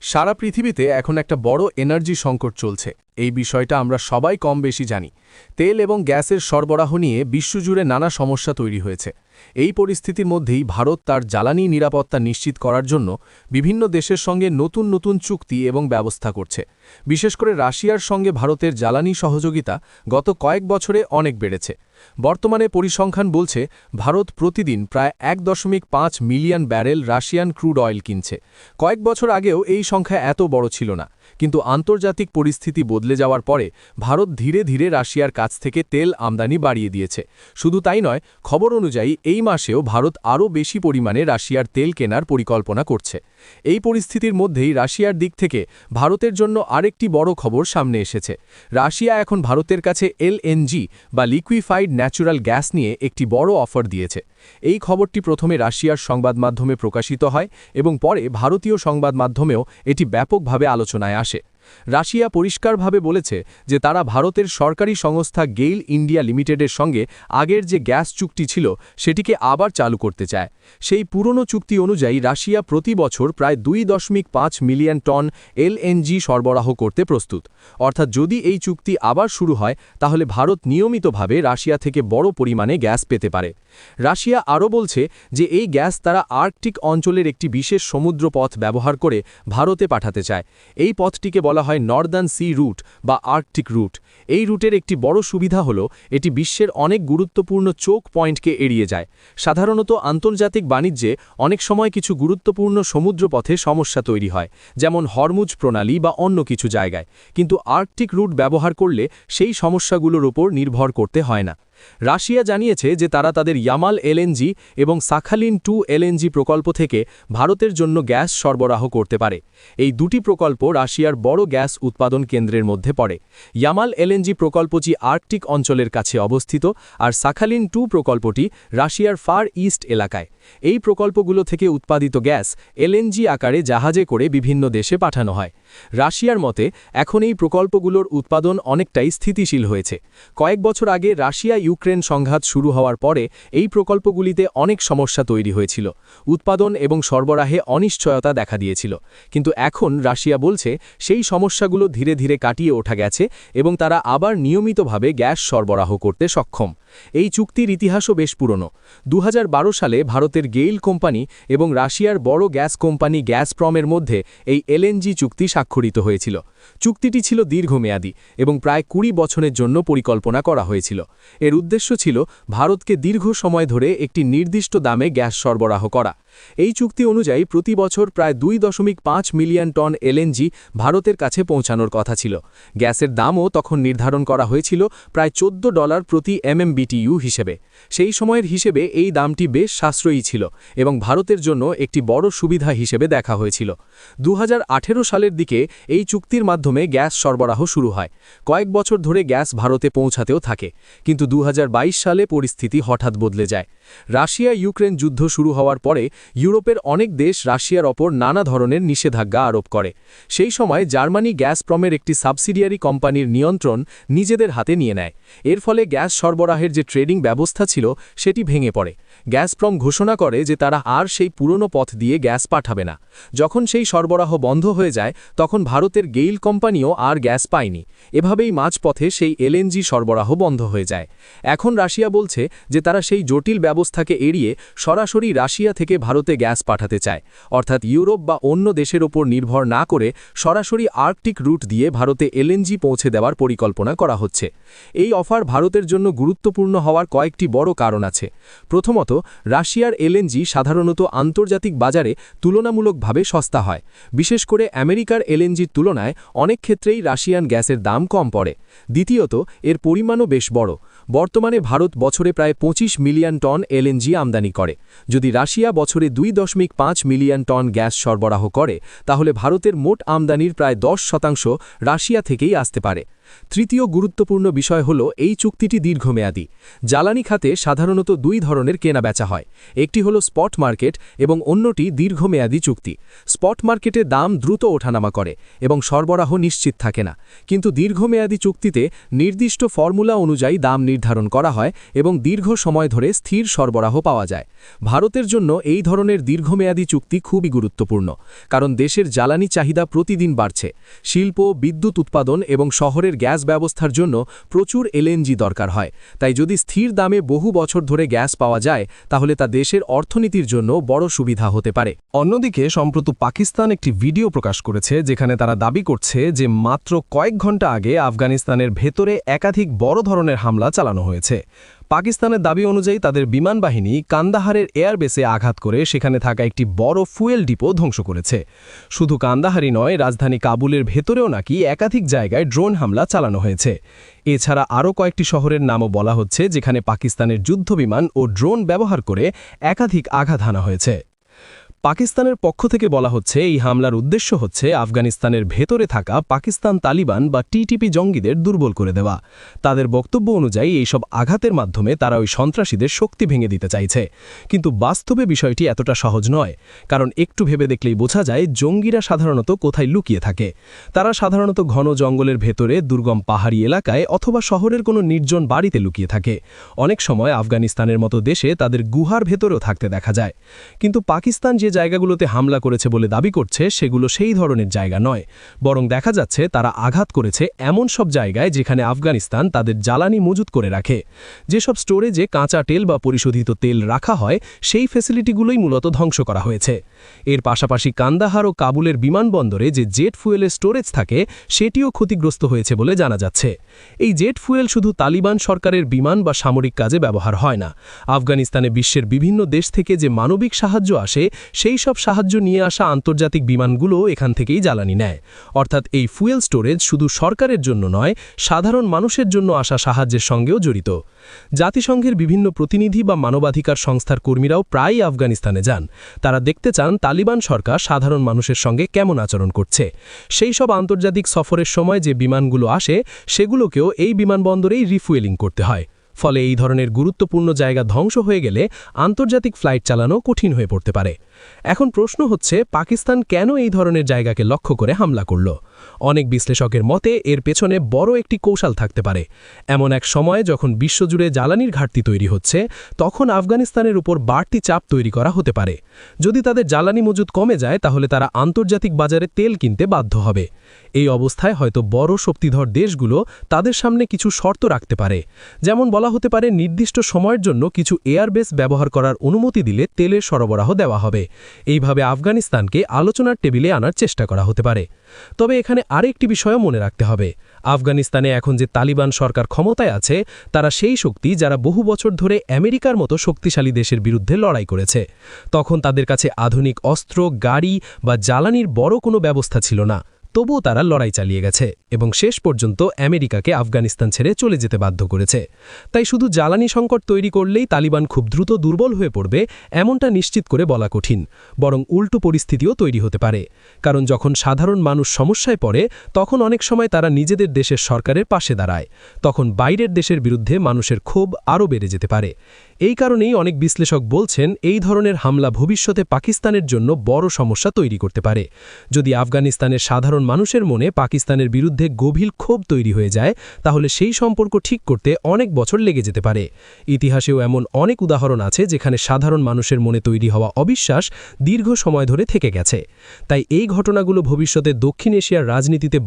সারা পৃথিবীতে এখন একটা বড় এনার্জি সংকট চলছে। এই বিষয়টা আমরা সবাই কম বেশি জানি। তেল এবং গ্যাসের সরবরাহ নিয়ে বিশ্বজুড়ে নানা সমস্যা তৈরি হয়েছে। এই পরিস্থিতির মধ্যেই ভারত তার জ্বালানি নিরাপত্তা নিশ্চিত করার জন্য বিভিন্ন দেশের সঙ্গে নতুন নতুন চুক্তি এবং ব্যবস্থা করছে। বিশেষ করে রাশিয়ার সঙ্গে ভারতের জ্বালানি সহযোগিতা গত কয়েক বছরে অনেক বেড়েছে। বর্তমানে পরিসংখ্যান বলছে ভারত প্রতিদিন প্রায় 1.5 million barrel Russian crude oil কিনছে। কয়েক বছর আগেও এই সংখ্যা এত বড় ছিল না, কিন্তু আন্তর্জাতিক পরিস্থিতি বদলে যাওয়ার পরে ভারত ধীরে ধীরে রাশিয়ার কাছ থেকে তেল আমদানি বাড়িয়ে দিয়েছে। শুধু তাই নয়, খবর অনুযায়ী এই মাসেও ভারত আরও বেশি পরিমাণে রাশিয়ার তেল কেনার পরিকল্পনা করছে। এই পরিস্থিতির মধ্যেই রাশিয়ার দিক থেকে ভারতের জন্য আরেকটি বড় খবর সামনে এসেছে। রাশিয়া এখন ভারতের কাছে এলএনজি বা লিকুইফাইড ন্যাচুরাল গ্যাস নিয়ে একটি বড় অফার দিয়েছে। এই খবরটি প্রথমে রাশিয়ার সংবাদ মাধ্যমে প্রকাশিত হয় এবং পরে ভারতীয় সংবাদ মাধ্যমেও এটি ব্যাপকভাবে আলোচনায় আসে। রাশিয়া পরিষ্কারভাবে বলেছে যে তারা ভারতের সরকারি সংস্থা গেইল ইন্ডিয়া লিমিটেডের সঙ্গে আগের যে গ্যাস চুক্তি ছিল সেটিকে আবার চালু করতে চায়। সেই পুরনো চুক্তি অনুযায়ী রাশিয়া প্রতি বছর প্রায় 2.5 মিলিয়ন টন এলএনজি সরবরাহ করতে প্রস্তুত। অর্থাৎ যদি এই চুক্তি আবার শুরু হয় তাহলে ভারত নিয়মিতভাবে রাশিয়া থেকে বড় পরিমাণে গ্যাস পেতে পারে। রাশিয়া আরও বলছে যে এই গ্যাস তারা আর্কটিক অঞ্চলের একটি বিশেষ সমুদ্র পথ ব্যবহার করে ভারতে পাঠাতে চায়। এই পথটিকে বলা হয় নর্দার্ন সি রুট বা আর্কটিক রুট। এই রুটের একটি বড় সুবিধা হল এটি বিশ্বের অনেক গুরুত্বপূর্ণ চোক পয়েন্টকে এড়িয়ে যায়। সাধারণত আন্তর্জাতিক বাণিজ্যে অনেক সময় কিছু গুরুত্বপূর্ণ সমুদ্রপথে সমস্যা তৈরি হয়, যেমন হরমুজ প্রণালী বা অন্য কিছু জায়গায়, কিন্তু আর্কটিক রুট ব্যবহার করলে সেই সমস্যাগুলোর উপর নির্ভর করতে হয় না। রাশিয়া জানিয়েছে যে তারা তাদের ইয়ামাল এলএনজি এবং সাখালিন 2 এলএনজি প্রকল্প থেকে ভারতের জন্য গ্যাস সরবরাহ করতে পারে। এই দুটি প্রকল্প রাশিয়ার বড় গ্যাস উৎপাদন কেন্দ্রের মধ্যে পড়ে। ইয়ামাল এলএনজি প্রকল্পটি আর্কটিক অঞ্চলের কাছে অবস্থিত, আর সাখালিন 2 প্রকল্পটি রাশিয়ার ফার ইস্ট এলাকায়। এই প্রকল্পগুলো থেকে উৎপাদিত গ্যাস এলএনজি আকারে জাহাজে করে বিভিন্ন দেশে পাঠানো হয়। রাশিয়ার মতে এখন এই প্রকল্পগুলোর উৎপাদন অনেকটাই স্থিতিশীল হয়েছে। কয়েক বছর আগে রাশিয়া ইউক্রেন সংঘাত শুরু হওয়ার পরে এই প্রকল্পগুলিতে অনেক সমস্যা তৈরি হয়েছিল। উৎপাদন এবং সরবরাহে অনিশ্চয়তা দেখা দিয়েছিল, কিন্তু এখন রাশিয়া বলছে সেই সমস্যাগুলো ধীরে ধীরে কাটিয়ে ওঠা গেছে এবং তারা আবার নিয়মিতভাবে গ্যাস সরবরাহ করতে সক্ষম। এই চুক্তির ইতিহাসও বেশ পুরনো। 2012 সালে ভারতের গেইল কোম্পানি এবং রাশিয়ার বড় গ্যাস কোম্পানি গ্যাসপ্রমের মধ্যে এই এলএনজি চুক্তি স্বাক্ষরিত হয়েছিল। চুক্তিটি ছিল দীর্ঘমেয়াদী এবং প্রায় 20 বছরের জন্য পরিকল্পনা করা হয়েছিল। এর উদ্দেশ্য ছিল ভারতকে দীর্ঘ সময় ধরে একটি নির্দিষ্ট দামে গ্যাস সরবরাহ করা। এই চুক্তি অনুযায়ী প্রতি বছর প্রায় 2.5 মিলিয়ন টন এলএনজি ভারতের কাছে পৌঁছানোর কথা ছিল। গ্যাসের দামও তখন নির্ধারণ করা হয়েছিল প্রায় $14 প্রতি MMBTU হিসেবে। সেই সময়ের হিসেবে এই দামটি বেশ সাশ্রয়ী ছিল এবং ভারতের জন্য একটি বড় সুবিধা হিসেবে দেখা হয়েছিল। 2018 সালের দিকে এই চুক্তির মাধ্যমে গ্যাস সরবরাহ শুরু হয়। কয়েক বছর ধরে গ্যাস ভারতে পৌঁছাতেও থাকে, কিন্তু 2022 সালে পরিস্থিতি হঠাৎ বদলে যায়। রাশিয়া ইউক্রেন যুদ্ধ শুরু হওয়ার পরে ইউরোপের অনেক দেশ রাশিয়ার ওপর নানা ধরনের নিষেধাজ্ঞা আরোপ করে। সেই সময় জার্মানি গ্যাসপ্রমের একটি সাবসিডিয়ারি কোম্পানির নিয়ন্ত্রণ নিজেদের হাতে নিয়ে নেয়। এর ফলে গ্যাস সরবরাহের যে ট্রেডিং ব্যবস্থা ছিল সেটি ভেঙে পড়ে। গ্যাসপ্রম ঘোষণা করে যে তারা আর সেই পুরনো পথ দিয়ে গ্যাস পাঠাবে না। যখন সেই সরবরাহ বন্ধ হয়ে যায় তখন ভারতের গেইল কোম্পানিও আর গ্যাস পায়নি। এভাবেই মাঝপথে সেই এলএনজি সরবরাহ বন্ধ হয়ে যায়। এখন রাশিয়া বলছে যে তারা সেই জটিল ব্যবস্থাকে এড়িয়ে সরাসরি রাশিয়া থেকে ভারতে গ্যাস পাঠাতে চায়, অর্থাৎ ইউরোপ বা অন্য দেশের ওপর নির্ভর না করে সরাসরি আর্কটিক রুট দিয়ে ভারতে এলএনজি পৌঁছে দেওয়ার পরিকল্পনা করা হচ্ছে। এই অফার ভারতের জন্য গুরুত্বপূর্ণ হওয়ার কয়েকটি বড় কারণ আছে। প্রথমত, রাশিয়ার এলএনজি সাধারণত আন্তর্জাতিক বাজারে তুলনামূলকভাবে সস্তা হয়। বিশেষ করে আমেরিকার এলএনজির তুলনায় অনেক ক্ষেত্রেই রাশিয়ান গ্যাসের দাম কম পড়ে। দ্বিতীয়ত, এর পরিমাণও বেশ বড়। বর্তমানে ভারত বছরে প্রায় 25 মিলিয়ন টন এলএনজি আমদানি করে। যদি রাশিয়া বছরে 2.5 মিলিয়ন টন গ্যাস সরবরাহ করে তাহলে ভারতের মোট আমদানির প্রায় 10% রাশিয়া থেকেই আসতে পারে। তৃতীয় গুরুত্বপূর্ণ বিষয় হল এই চুক্তিটি দীর্ঘমেয়াদী। জ্বালানি খাতে সাধারণত দুই ধরনের কেনাবেচা হয়, একটি হল স্পট মার্কেট এবং অন্যটি দীর্ঘমেয়াদী চুক্তি। স্পট মার্কেটে দাম দ্রুত ওঠানামা করে এবং সরবরাহ নিশ্চিত থাকে না, কিন্তু দীর্ঘমেয়াদী চুক্তিতে নির্দিষ্ট ফর্মুলা অনুযায়ী দাম নির্ধারণ করা হয় এবং দীর্ঘ সময় ধরে স্থির সরবরাহ পাওয়া যায়। ভারতের জন্য এই ধরনের দীর্ঘমেয়াদী চুক্তি খুবই গুরুত্বপূর্ণ, কারণ দেশের জ্বালানি চাহিদা প্রতিদিন বাড়ছে। শিল্প, বিদ্যুৎ উৎপাদন এবং শহরের গ্যাস ব্যবস্থার জন্য প্রচুর এলএনজি দরকার হয়। তাই যদি স্থির দামে বহু বছর ধরে গ্যাস পাওয়া যায়, তাহলে তা দেশের অর্থনীতির জন্য বড় সুবিধা হতে পারে। অন্যদিকে সম্প্রতি পাকিস্তান একটি ভিডিও প্রকাশ করেছে, যেখানে তারা দাবি করছে যে মাত্র কয়েক ঘন্টা আগে আফগানিস্তানের ভেতরে একাধিক বড় ধরনের হামলা চালানো হয়েছে। পাকিস্তানের দাবি অনুযায়ী তাদের বিমান বাহিনী কান্দাহারের এয়ারবেসে আঘাত করে সেখানে থাকা একটি বড় ফুয়েল ডিপো ধ্বংস করেছে। শুধু কান্দাহারই নয়, রাজধানী কাবুলের ভেতরেও নাকি একাধিক জায়গায় ড্রোন হামলা চালানো হয়েছে। এছাড়া আরও কয়েকটি শহরের নামও বলা হচ্ছে, যেখানে পাকিস্তানের যুদ্ধবিমান ও ড্রোন ব্যবহার করে একাধিক আঘাত হানা হয়েছে। পাকিস্তানের পক্ষ থেকে বলা হচ্ছে এই হামলার উদ্দেশ্য হচ্ছে আফগানিস্তানের ভেতরে থাকা পাকিস্তান তালিবান বা টিটিপি জঙ্গিদের দুর্বল করে দেওয়া। তাদের বক্তব্য অনুযায়ী এইসব আঘাতের মাধ্যমে তারা ওই সন্ত্রাসীদের শক্তি ভেঙে দিতে চাইছে। কিন্তু বাস্তবে বিষয়টি এতটা সহজ নয়, কারণ একটু ভেবে দেখলেই বোঝা যায় জঙ্গিরা সাধারণত কোথায় লুকিয়ে থাকে। তারা সাধারণত ঘন জঙ্গলের ভেতরে, দুর্গম পাহাড়ি এলাকায় অথবা শহরের কোনো নির্জন বাড়িতে লুকিয়ে থাকে। অনেক সময় আফগানিস্তানের মতো দেশে তাদের গুহার ভেতরেও থাকতে দেখা যায়। কিন্তু পাকিস্তান যে জায়গাগুলোতে হামলা করেছে বলে দাবি করছে, সেগুলো সেই ধরনের জায়গা নয়, বরং দেখা যাচ্ছে তারা আঘাত করেছে এমন সব জায়গায় যেখানে আফগানিস্তান তাদের জ্বালানি মজুত করে রাখে। যেসব স্টোরেজে কাঁচা তেল বা পরিশোধিত তেল রাখা হয়, সেই ফ্যাসিলিটিগুলোই মূলত ধ্বংস করা হয়েছে। এর পাশাপাশি কান্দাহার ও কাবুলের বিমানবন্দরে যে জেট ফুয়েলের স্টোরেজ থাকে, সেটিও ক্ষতিগ্রস্ত হয়েছে বলে জানা যাচ্ছে। এই জেট ফুয়েল শুধু তালিবান সরকারের বিমান বা সামরিক কাজে ব্যবহার হয় না। আফগানিস্তানে বিশ্বের বিভিন্ন দেশ থেকে যে মানবিক সাহায্য আসে, সেই সব সাহায্য নিয়ে আসা আন্তর্জাতিক বিমানগুলো এখান থেকেই জ্বালানি নেয়। অর্থাৎ এই ফুয়েল স্টোরেজ শুধু সরকারের জন্য নয়, সাধারণ মানুষের জন্য আসা সাহায্যের সঙ্গেও জড়িত। জাতিসংঘের বিভিন্ন প্রতিনিধি বা মানবাধিকার সংস্থার কর্মীরাও প্রায়ই আফগানিস্তানে যান। তারা দেখতে চান তালিবান সরকার সাধারণ মানুষের সঙ্গে কেমন আচরণ করছে। সেই সব আন্তর্জাতিক সফরের সময় যে বিমানগুলো আসে, সেগুলোকেও এই বিমানবন্দরেই রিফুয়েলিং করতে হয়। ফলে এই ধরনের গুরুত্বপূর্ণ জায়গা ধ্বংস হয়ে গেলে আন্তর্জাতিক ফ্লাইট চালানো কঠিন হয়ে পড়তে পারে। এখন প্রশ্ন হচ্ছে, পাকিস্তান কেন এই ধরনের জায়গাকে লক্ষ্য করে হামলা করল? অনেক বিশ্লেষকের মতে এর পেছনে বড় একটি কৌশল থাকতে পারে। এমন এক সময় যখন বিশ্বজুড়ে জ্বালানির ঘাটতি তৈরি হচ্ছে, তখন আফগানিস্তানের উপর বাড়তি চাপ তৈরি করা হতে পারে। যদি তাদের জ্বালানি মজুত কমে যায়, তাহলে তারা আন্তর্জাতিক বাজারে তেল কিনতে বাধ্য হবে। এই অবস্থায় হয়তো বড় শক্তিধর দেশগুলো তাদের সামনে কিছু শর্ত রাখতে পারে। যেমন বলা হতে পারে, নির্দিষ্ট সময়ের জন্য কিছু এয়ারবেস ব্যবহার করার অনুমতি দিলে তেলের সরবরাহ দেওয়া হবে। এইভাবে আফগানিস্তানকে আলোচনার টেবিলে আনার চেষ্টা করা হতে পারে। তবে এখানে আরেকটি বিষয়ও মনে রাখতে হবে। আফগানিস্তানে এখন যে তালিবান সরকার ক্ষমতায় আছে, তারা সেই শক্তি যারা বহু বছর ধরে আমেরিকার মতো শক্তিশালী দেশের বিরুদ্ধে লড়াই করেছে। তখন তাদের কাছে আধুনিক অস্ত্র, গাড়ি বা জ্বালানির বড় কোনো ব্যবস্থা ছিল না। তবুও তারা লড়াই চালিয়ে গেছে এবং শেষ পর্যন্ত আমেরিকাকে আফগানিস্তান ছেড়ে চলে যেতে বাধ্য করেছে। তাই শুধু জ্বালানি সংকট তৈরি করলেই তালিবান খুব দ্রুত দুর্বল হয়ে পড়বে, এমনটা নিশ্চিত করে বলা কঠিন। বরং উল্টো পরিস্থিতিও তৈরি হতে পারে। কারণ যখন সাধারণ মানুষ সমস্যায় পড়ে, তখন অনেক সময় তারা নিজেদের দেশের সরকারের পাশে দাঁড়ায়। তখন বাইরের দেশের বিরুদ্ধে মানুষের ক্ষোভ আরও বেড়ে যেতে পারে। এই কারণেই অনেক বিশ্লেষক বলছেন, এই ধরনের হামলা ভবিষ্যতে পাকিস্তানের জন্য বড় সমস্যা তৈরি করতে পারে। যদি আফগানিস্তানের সাধারণ মানুষের মনে পাকিস্তানের বিরুদ্ধে গভীর ক্ষোভ তৈরি হয়ে যায়, তাহলে সেই সম্পর্ক ঠিক করতে অনেক বছর লেগে যেতে পারে। ইতিহাসেও এমন অনেক উদাহরণ আছে যেখানে সাধারণ মানুষের মনে তৈরি হওয়া অবিশ্বাস দীর্ঘ সময় ধরে থেকে গেছে। তাই এই ঘটনাগুলো ভবিষ্যতে দক্ষিণ এশিয়ার রাজনীতিতে